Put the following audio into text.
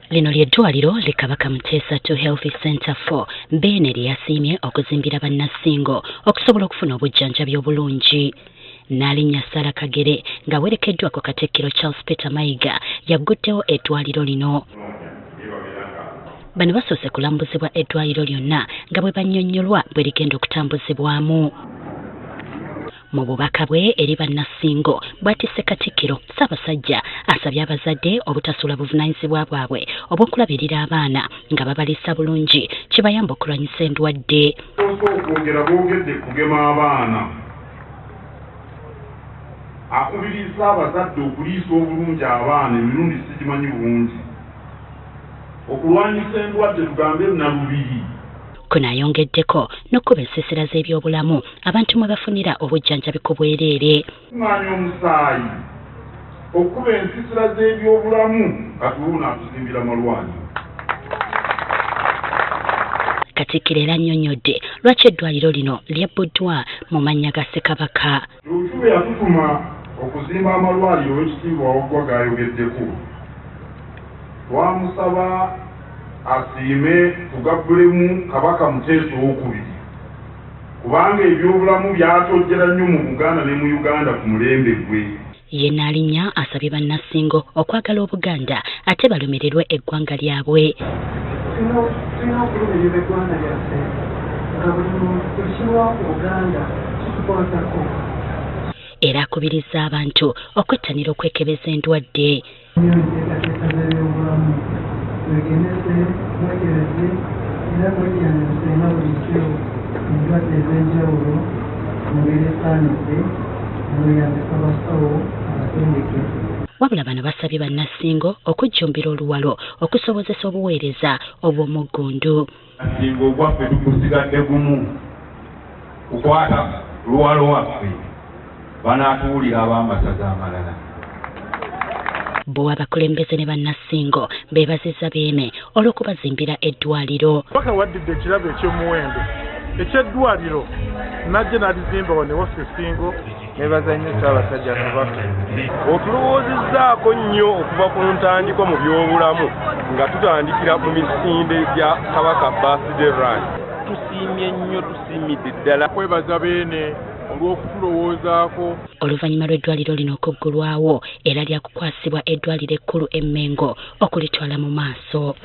Lino ly'eddwaliro li Kabaka Muteesa II Health Center 4 Beene lyasiimye okuzimbira bannasingo okusobola okufuna obujjanjabi obulungi. Naalinnya Sarah Kagere ng'awerekeddwako Katikkiro Charles Peter Mayiga yagguddewo eddwaliro lino. Bano basoose kulambuzibwa eddwaliro lyonna nga bwe bannyonnyolwa bwe ligenda okutambuzibwamu. Mu bubaka bwe eri bannasingo bw'atisse Katikkiro Ssaabasajja asabye abazadde obutasuula buvunaanyizibwa bwabwe obw'okulabirira abaana nga babaliisa bulungi kibayamba okulwanyisa endwadde. Okwogera boogedde kugema abaana akubiriza abazadde okuliisa obulungi abaana emirundi sigimanyi bulungi okulwanyisa endwadde tugambe nalubiri. Kuno ayongeddeko n'okkuba ensiisira z'ebyobulamu abantu mwe bafunira obujjanjabi ku bwereere. Kuŋŋaanya omusaayi okkuba ensiisira z'ebyobulamu katuuna atuzimbira malwaliro. Katikkiro era annyonnyodde lwaki eddwaliro lino lyabbuddwa mu mannya ga Ssekabaka. Luukiwe yatutuma okuzimba amalwaliro w'ekitiibwa Waggwa g'ayogeddeko. Twamusaba asiime tugabbulemu Kabaka Muteesa II kubanga ebyobulamu byatojjera nnyo mu Buganda ne mu Uganda ku mulembe gwe. Ye Naalinnya asabye bannasingo okwagala Obuganda ate balumirirwe eggwanga lyabwe. Tulina okulumirira eggwanga lyaffe nga buli kiwa ku Buganda kitukwatako. Era akubiriza abantu okwettanira okwekebeza endwadde. Enteekateeka z'ebyobulamu mwegemese mwekebeze era mwejjanjabise nga bulijjo endwadde ez'enjawulo mu ngeri esaanidde mweyambisa abasawo abatendeke. Wabula bano basabye bannasingo okujjumbira oluwalo okusobozesa obuweereza obw'omuggundu. Singa ogwaffe tugusigadde gumu kukwata luwalo waffe banaatuwulira ab'amasaza amalala. Bo abakulembeze ne bannasingo beebazizza Beene olw'okubazimbira eddwaliro. Paka waddidde ekirabo eky'omuwendo eky'eddwaliro najja n'alizimba wano ewaffe Ssingo. Nebaza nnyo Ssaabasajja Kabaka otulowoozezzaako nnyo okuva ku ntandikwa mu byobulamu nga tutandikira mu misinde gya Kabaka Birthday Run. Tusiimye nnyo, tusiimidde ddala. Kwebaza Beene olw'okutulowoozaako. Oluvannyuma lw'eddwaliro lino okuggulwawo era lyakukwasibwa eddwaliro ekkulu e Mengo okulitwala mu maaso.